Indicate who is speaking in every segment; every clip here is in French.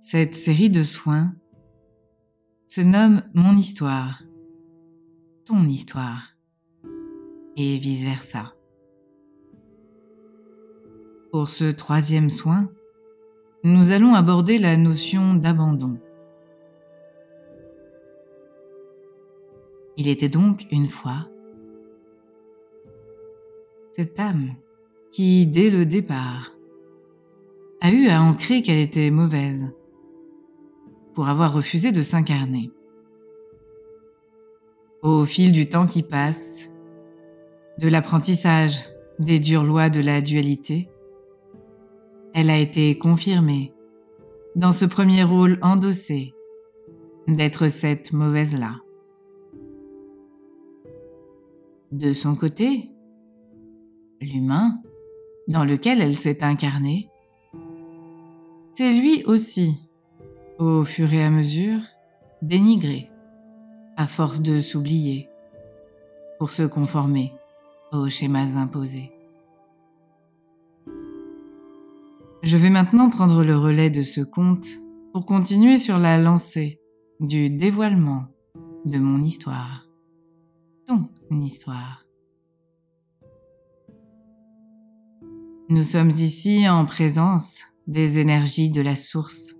Speaker 1: Cette série de soins se nomme Mon histoire, ton histoire, et vice-versa. Pour ce troisième soin, nous allons aborder la notion d'abandon. Il était donc une fois cette âme qui, dès le départ, a eu à ancrer qu'elle était mauvaise pour avoir refusé de s'incarner. Au fil du temps qui passe, de l'apprentissage des dures lois de la dualité, elle a été confirmée dans ce premier rôle endossé d'être cette mauvaise-là. De son côté, l'humain, dans lequel elle s'est incarnée, c'est lui aussi, au fur et à mesure, dénigré, à force de s'oublier, pour se conformer aux schémas imposés. Je vais maintenant prendre le relais de ce conte pour continuer sur la lancée du dévoilement de mon histoire, ton histoire. Nous sommes ici en présence des énergies de la source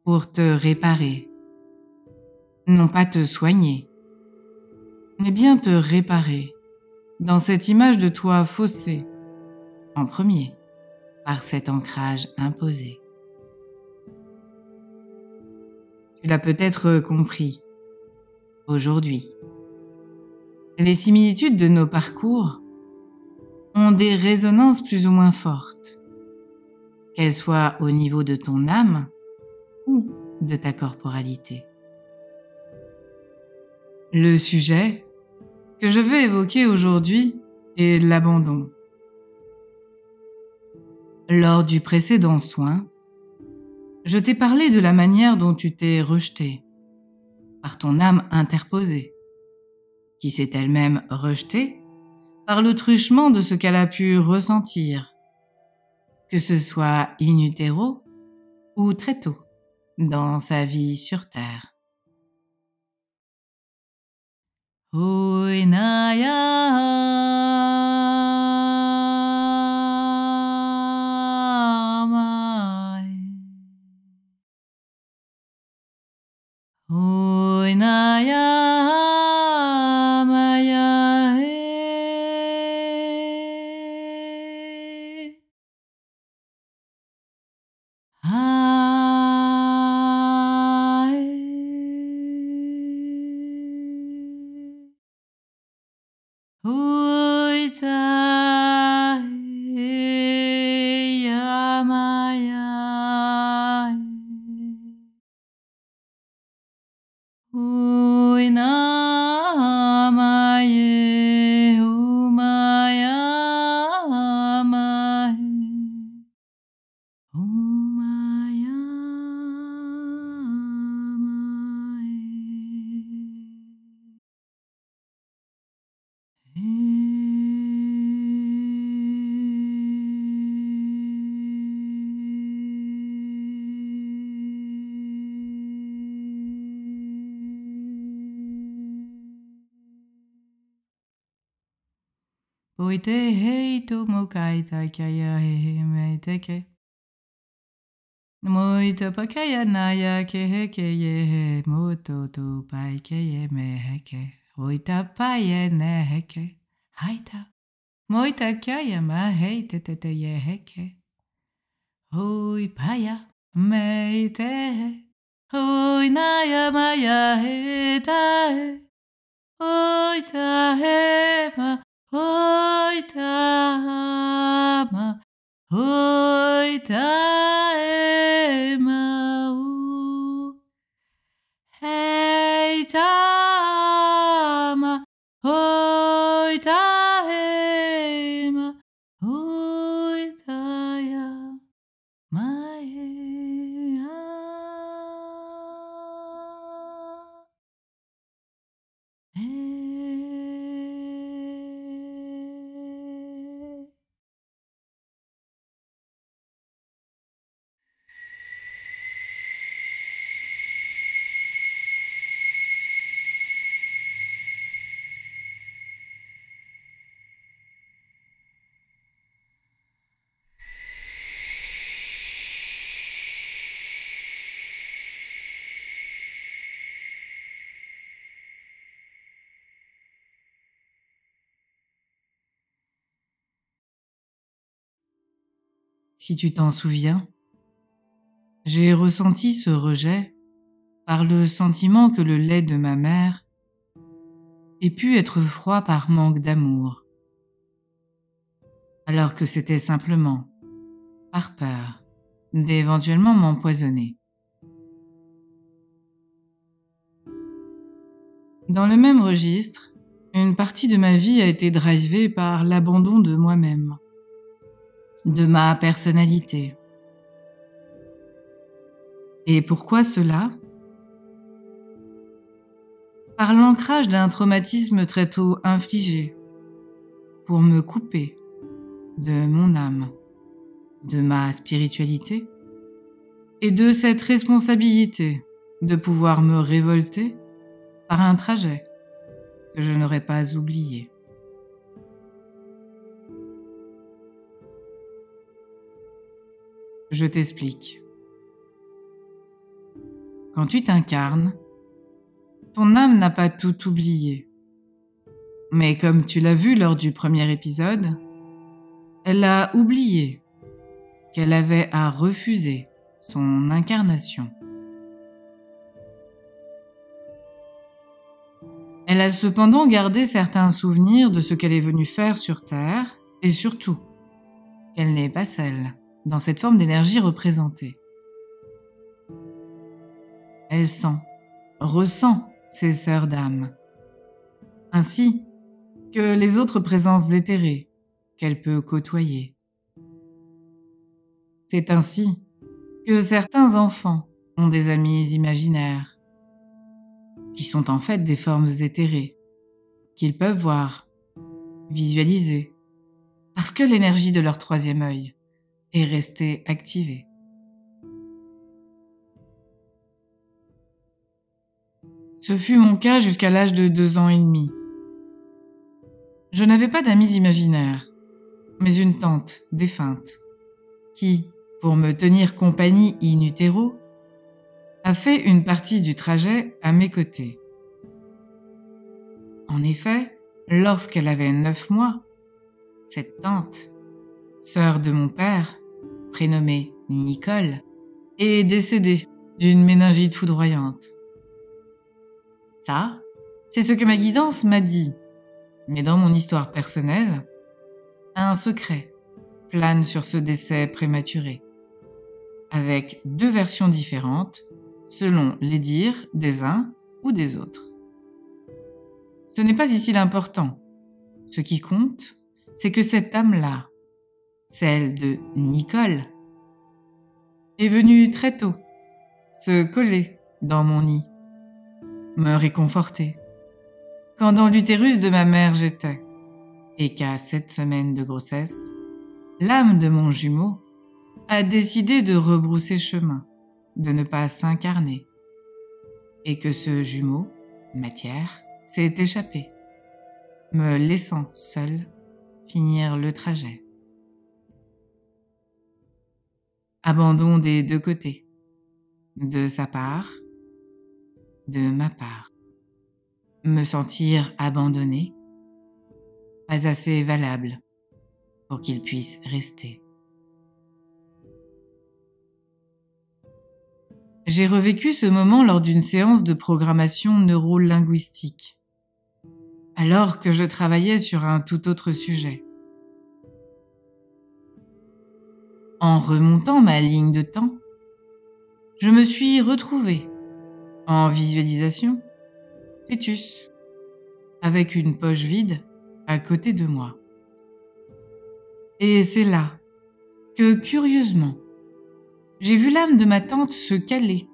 Speaker 1: pour te réparer, non pas te soigner, mais bien te réparer dans cette image de toi faussée, en premier, par cet ancrage imposé. Tu l'as peut-être compris aujourd'hui. Les similitudes de nos parcours ont des résonances plus ou moins fortes, qu'elles soient au niveau de ton âme ou de ta corporalité. Le sujet que je veux évoquer aujourd'hui est l'abandon. Lors du précédent soin, je t'ai parlé de la manière dont tu t'es rejeté par ton âme interposée, qui s'est elle-même rejetée par le truchement de ce qu'elle a pu ressentir, que ce soit in utero ou très tôt dans sa vie sur Terre. Oite hei to mokai takaya he me teke. Moita pakaya naya ke heke ye he moto to pai ke ye me heke. Oita paye ne heke. Haita. Moita kaya ma hei te te te ye heke. Hoi paya me te he. Hoi naya maya he ta he. Oita he ma. Oitama, oitama, heitama, oitahema, oitaya, maea. Si tu t'en souviens, j'ai ressenti ce rejet par le sentiment que le lait de ma mère ait pu être froid par manque d'amour, alors que c'était simplement par peur d'éventuellement m'empoisonner. Dans le même registre, une partie de ma vie a été drivée par l'abandon de moi-même, de ma personnalité. Et pourquoi cela ? Par l'ancrage d'un traumatisme très tôt infligé, pour me couper de mon âme, de ma spiritualité, et de cette responsabilité de pouvoir me révolter par un trajet que je n'aurais pas oublié. Je t'explique. Quand tu t'incarnes, ton âme n'a pas tout oublié. Mais comme tu l'as vu lors du premier épisode, elle a oublié qu'elle avait à refuser son incarnation. Elle a cependant gardé certains souvenirs de ce qu'elle est venue faire sur Terre, et surtout, qu'elle n'est pas seule dans cette forme d'énergie représentée. Elle sent, ressent ses sœurs d'âme, ainsi que les autres présences éthérées qu'elle peut côtoyer. C'est ainsi que certains enfants ont des amis imaginaires, qui sont en fait des formes éthérées, qu'ils peuvent voir, visualiser, parce que l'énergie de leur troisième œil est restée activée. Ce fut mon cas jusqu'à l'âge de 2 ans et demi. Je n'avais pas d'amis imaginaires, mais une tante défunte, qui, pour me tenir compagnie in utero, a fait une partie du trajet à mes côtés. En effet, lorsqu'elle avait 9 mois, cette tante, sœur de mon père, prénommée Nicole, est décédée d'une méningite foudroyante. Ça, c'est ce que ma guidance m'a dit, mais dans mon histoire personnelle, un secret plane sur ce décès prématuré, avec 2 versions différentes selon les dires des uns ou des autres. Ce n'est pas ici l'important. Ce qui compte, c'est que cette âme-là, celle de Nicole, est venue très tôt se coller dans mon nid, me réconforter, quand dans l'utérus de ma mère j'étais, et qu'à 7 semaines de grossesse, l'âme de mon jumeau a décidé de rebrousser chemin, de ne pas s'incarner, et que ce jumeau, matière, s'est échappé, me laissant seul finir le trajet. Abandon des 2 côtés, de sa part, de ma part. Me sentir abandonné, pas assez valable pour qu'il puisse rester. J'ai revécu ce moment lors d'une séance de programmation neuro-linguistique, alors que je travaillais sur un tout autre sujet. En remontant ma ligne de temps, je me suis retrouvée en visualisation, fœtus, avec une poche vide à côté de moi. Et c'est là que, curieusement, j'ai vu l'âme de ma tante se caler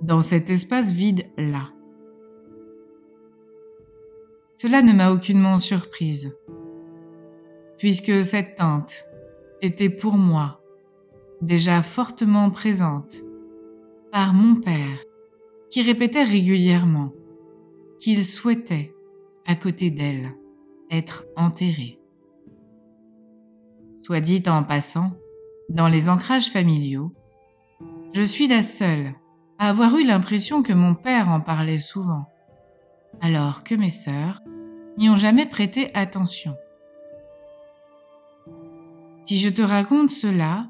Speaker 1: dans cet espace vide-là. Cela ne m'a aucunement surprise, puisque cette tante était pour moi déjà fortement présente par mon père, qui répétait régulièrement qu'il souhaitait, à côté d'elle, être enterré. Soit dit en passant, dans les ancrages familiaux, je suis la seule à avoir eu l'impression que mon père en parlait souvent, alors que mes sœurs n'y ont jamais prêté attention. Si je te raconte cela,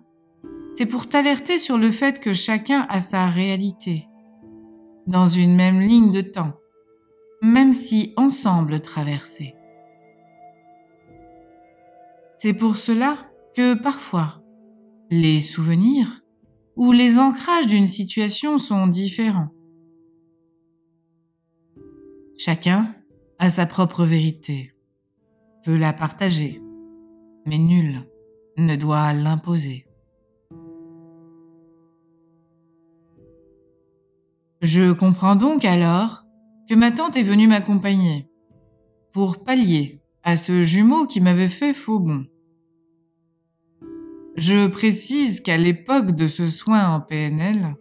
Speaker 1: c'est pour t'alerter sur le fait que chacun a sa réalité, dans une même ligne de temps, même si ensemble traversés. C'est pour cela que parfois, les souvenirs ou les ancrages d'une situation sont différents. Chacun a sa propre vérité, peut la partager, mais nul ne doit l'imposer. Je comprends donc alors que ma tante est venue m'accompagner pour pallier à ce jumeau qui m'avait fait faux bond. Je précise qu'à l'époque de ce soin en PNL,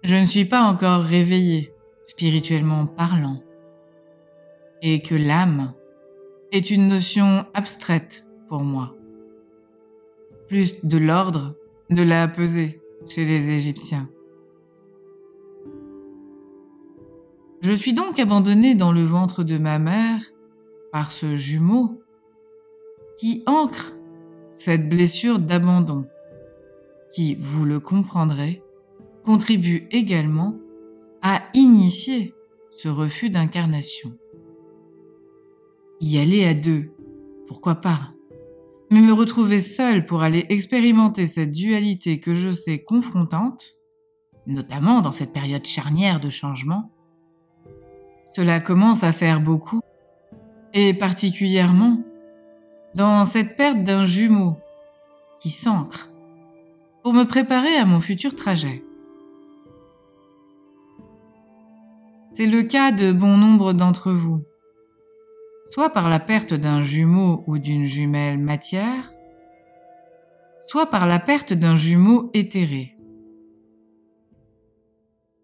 Speaker 1: je ne suis pas encore réveillée, spirituellement parlant, et que l'âme est une notion abstraite pour moi, plus de l'ordre de la pesée chez les Égyptiens. Je suis donc abandonnée dans le ventre de ma mère par ce jumeau qui ancre cette blessure d'abandon, qui, vous le comprendrez, contribue également à initier ce refus d'incarnation. Y aller à deux, pourquoi pas, mais me retrouver seule pour aller expérimenter cette dualité que je sais confrontante, notamment dans cette période charnière de changement, cela commence à faire beaucoup, et particulièrement dans cette perte d'un jumeau qui s'ancre pour me préparer à mon futur trajet. C'est le cas de bon nombre d'entre vous, soit par la perte d'un jumeau ou d'une jumelle matière, soit par la perte d'un jumeau éthéré.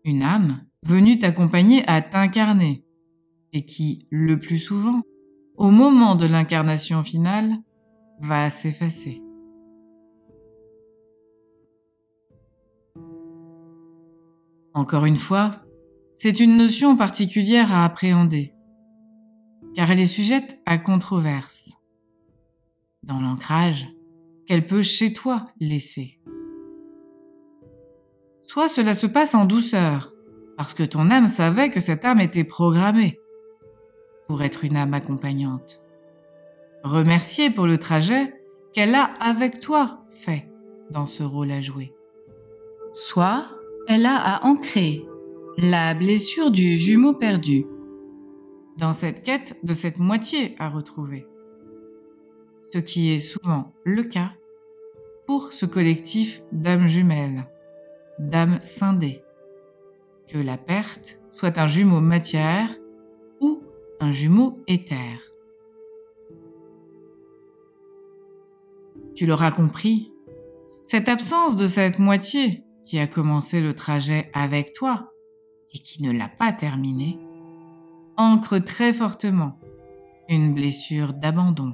Speaker 1: Une âme venue t'accompagner à t'incarner et qui, le plus souvent, au moment de l'incarnation finale, va s'effacer. Encore une fois, c'est une notion particulière à appréhender, car elle est sujette à controverse, dans l'ancrage qu'elle peut chez toi laisser. Soit cela se passe en douceur, parce que ton âme savait que cette âme était programmée pour être une âme accompagnante, remerciée pour le trajet qu'elle a avec toi fait dans ce rôle à jouer. Soit elle a à ancrer la blessure du jumeau perdu dans cette quête de cette moitié à retrouver, ce qui est souvent le cas pour ce collectif d'âmes jumelles, d'âmes scindées, que la perte soit un jumeau matière ou un jumeau éther. Tu l'auras compris, cette absence de cette moitié qui a commencé le trajet avec toi et qui ne l'a pas terminé, ancre très fortement une blessure d'abandon,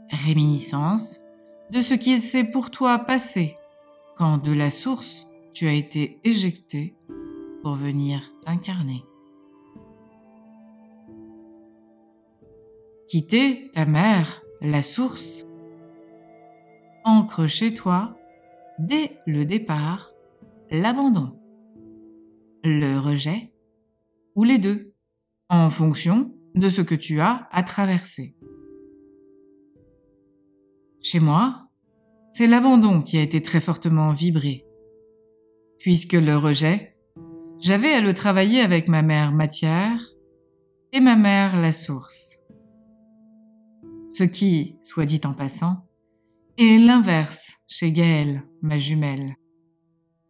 Speaker 1: réminiscence de ce qui s'est pour toi passé quand de la source tu as été éjecté pour venir t'incarner. Quitter ta mère, la source, ancre chez toi, dès le départ, l'abandon, le rejet ou les deux, en fonction de ce que tu as à traverser. Chez moi, c'est l'abandon qui a été très fortement vibré, puisque le rejet, j'avais à le travailler avec ma mère matière et ma mère la source. Ce qui, soit dit en passant, est l'inverse chez Gaëlle, ma jumelle,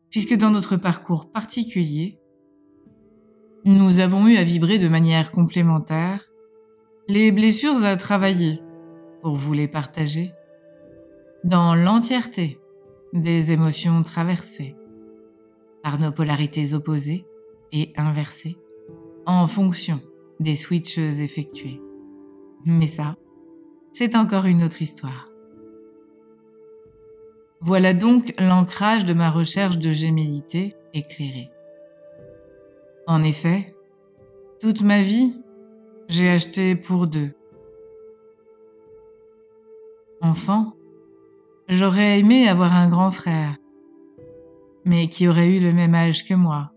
Speaker 1: puisque dans notre parcours particulier, nous avons eu à vibrer de manière complémentaire les blessures à travailler pour vous les partager dans l'entièreté des émotions traversées par nos polarités opposées et inversées en fonction des switches effectués. Mais ça, c'est encore une autre histoire. Voilà donc l'ancrage de ma recherche de gémellité éclairée. En effet, toute ma vie, j'ai acheté pour deux. Enfant, J'aurais aimé avoir un grand frère, mais qui aurait eu le même âge que moi.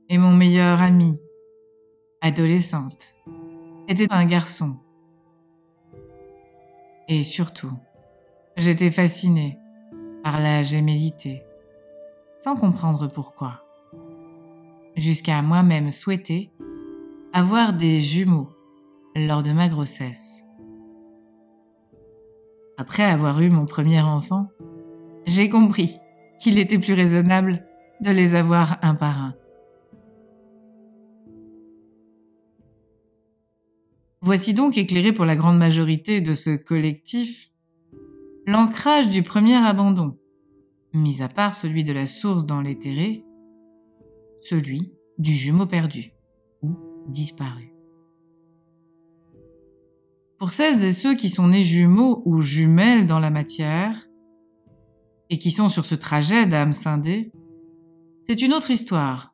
Speaker 1: Et mon meilleur ami, adolescente, était un garçon. Et surtout, j'étais fascinée par la gémellité, sans comprendre pourquoi, jusqu'à moi-même souhaiter avoir des jumeaux lors de ma grossesse. Après avoir eu mon premier enfant, j'ai compris qu'il était plus raisonnable de les avoir un par un. Voici donc éclairé pour la grande majorité de ce collectif l'ancrage du premier abandon, mis à part celui de la source dans l'éthéré, celui du jumeau perdu ou disparu. Pour celles et ceux qui sont nés jumeaux ou jumelles dans la matière et qui sont sur ce trajet d'âme scindée, c'est une autre histoire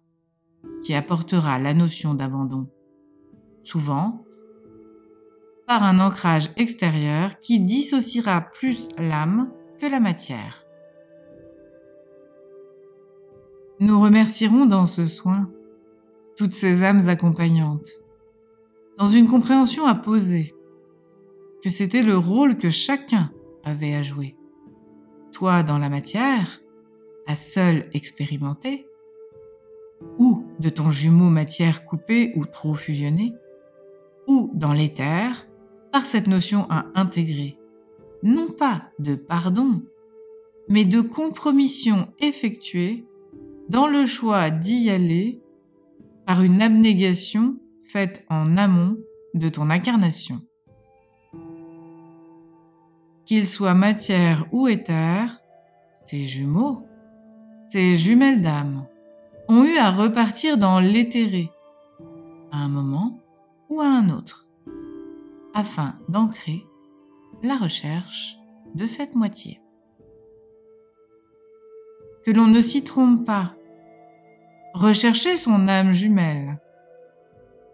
Speaker 1: qui apportera la notion d'abandon, souvent par un ancrage extérieur qui dissociera plus l'âme que la matière. Nous remercierons dans ce soin toutes ces âmes accompagnantes, dans une compréhension à poser, que c'était le rôle que chacun avait à jouer. Toi dans la matière, à seul expérimenter, ou de ton jumeau matière coupée ou trop fusionnée, ou dans l'éther, par cette notion à intégrer, non pas de pardon, mais de compromission effectuée dans le choix d'y aller par une abnégation faite en amont de ton incarnation. Qu'ils soient matière ou éther, ces jumeaux, ces jumelles d'âme, ont eu à repartir dans l'éthéré, à un moment ou à un autre, afin d'ancrer la recherche de cette moitié. Que l'on ne s'y trompe pas, rechercher son âme jumelle,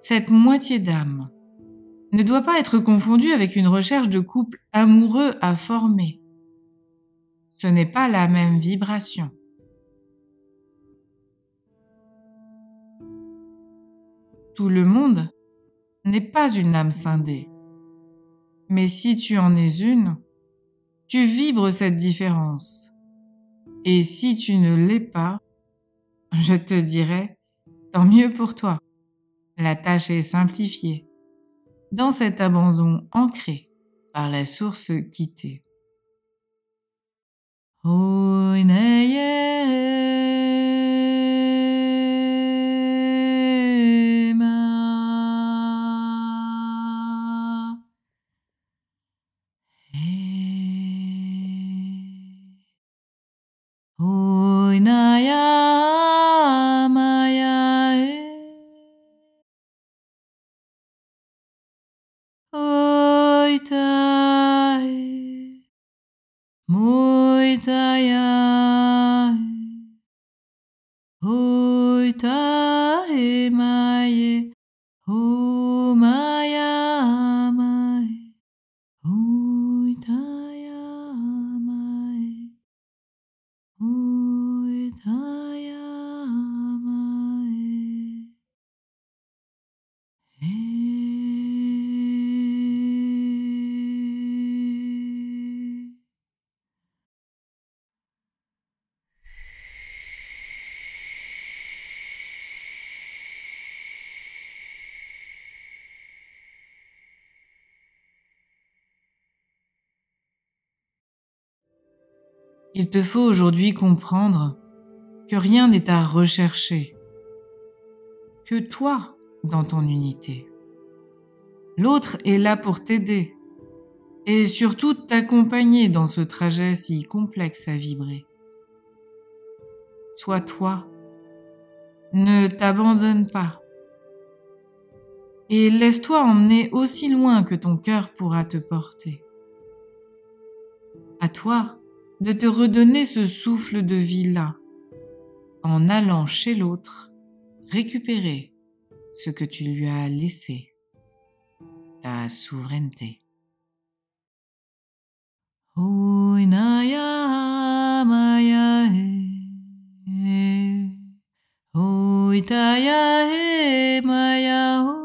Speaker 1: cette moitié d'âme, ne doit pas être confondue avec une recherche de couple amoureux à former. Ce n'est pas la même vibration. Tout le monde n'est pas une âme scindée. Mais si tu en es une, tu vibres cette différence. Et si tu ne l'es pas, je te dirais, tant mieux pour toi. La tâche est simplifiée, dans cet abandon ancré par la source quittée. Il te faut aujourd'hui comprendre que rien n'est à rechercher, que toi dans ton unité. L'autre est là pour t'aider et surtout t'accompagner dans ce trajet si complexe à vibrer. Sois toi, ne t'abandonne pas et laisse-toi emmener aussi loin que ton cœur pourra te porter. À toi de te redonner ce souffle de vie-là, en allant chez l'autre récupérer ce que tu lui as laissé, ta souveraineté. Hoinaya maya he. Hoitaya he maya ho.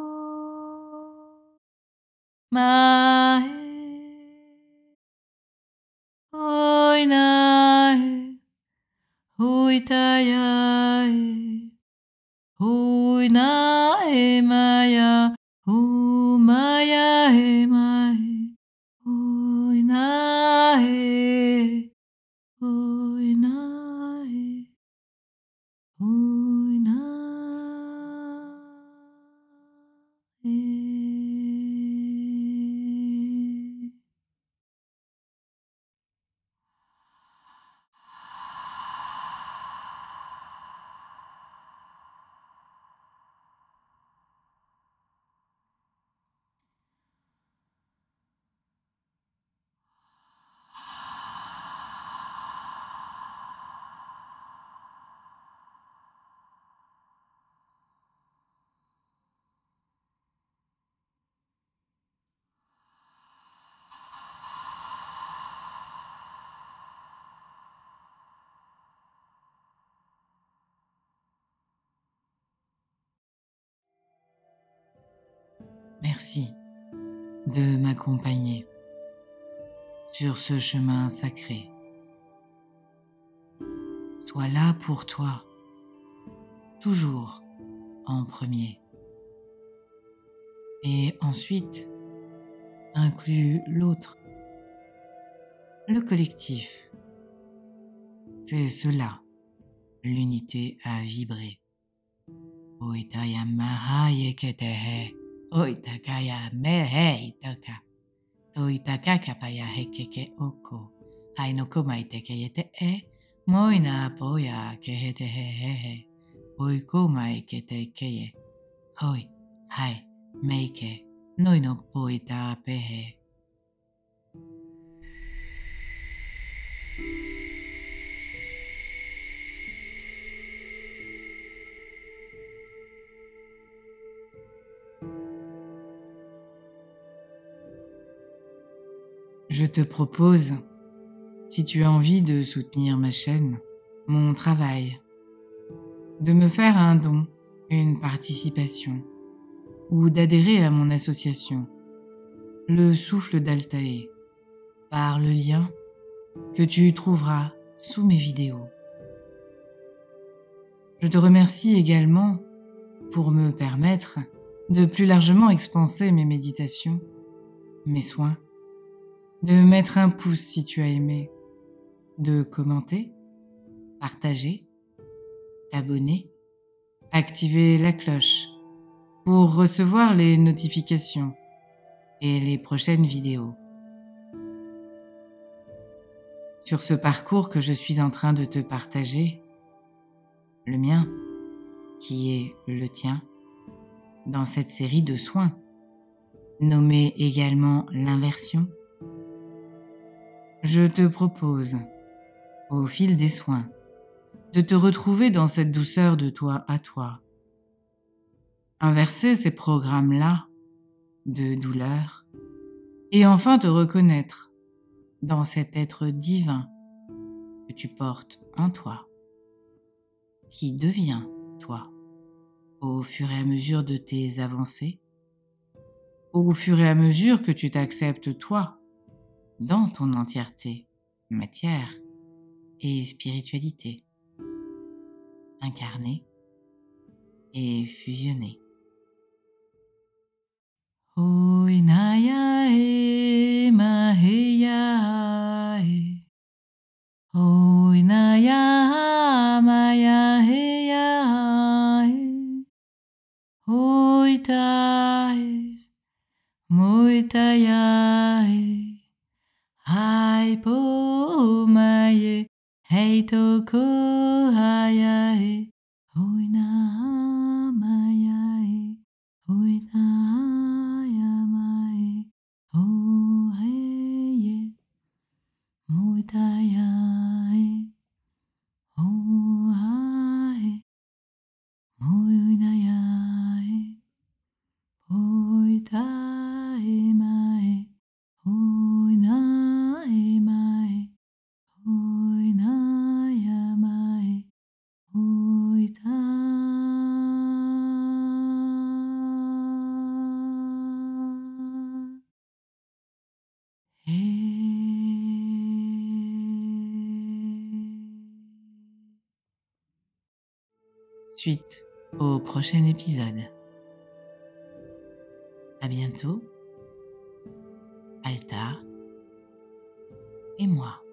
Speaker 1: Ma he. Hoina he. Hoitaya he. Hoina he maya. Ho maya he mahe. Hoina he. Hoina he. Hoina he. Merci de m'accompagner sur ce chemin sacré. Sois là pour toi, toujours en premier. Et ensuite, inclus l'autre, le collectif. C'est cela, l'unité à vibrer. Oitaya mahaye ketehe, oitakaya mehe itaka, toitaka kapaya hekeke oko, hainoko maiteke yete moina poya kehete hehe, oiko maikete keye, hoi, hai, meike, noino poita pehe. Je te propose, si tu as envie de soutenir ma chaîne, mon travail, de me faire un don, une participation, ou d'adhérer à mon association, le Souffle d'Altaï, par le lien que tu trouveras sous mes vidéos. Je te remercie également pour me permettre de plus largement expanser mes méditations, mes soins, de mettre un pouce si tu as aimé, de commenter, partager, t'abonner, activer la cloche pour recevoir les notifications et les prochaines vidéos. Sur ce parcours que je suis en train de te partager, le mien, qui est le tien, dans cette série de soins, nommée également l'inversion, je te propose, au fil des soins, de te retrouver dans cette douceur de toi à toi. Inverser ces programmes-là de douleur et enfin te reconnaître dans cet être divin que tu portes en toi, qui devient toi au fur et à mesure de tes avancées, au fur et à mesure que tu t'acceptes toi dans ton entièreté, matière et spiritualité, incarnée et fusionnée. Hoinaya e maheya e, hoinaya maya heya e, hoita e, moitaya e, haipo maye, heitoko haya e, hoina maya e, hoina yamae, ho heye, moitaya e, ho hae, moinaya e, hoita e mae, hoina e mae. suite au prochain épisode. À bientôt, Alta et moi.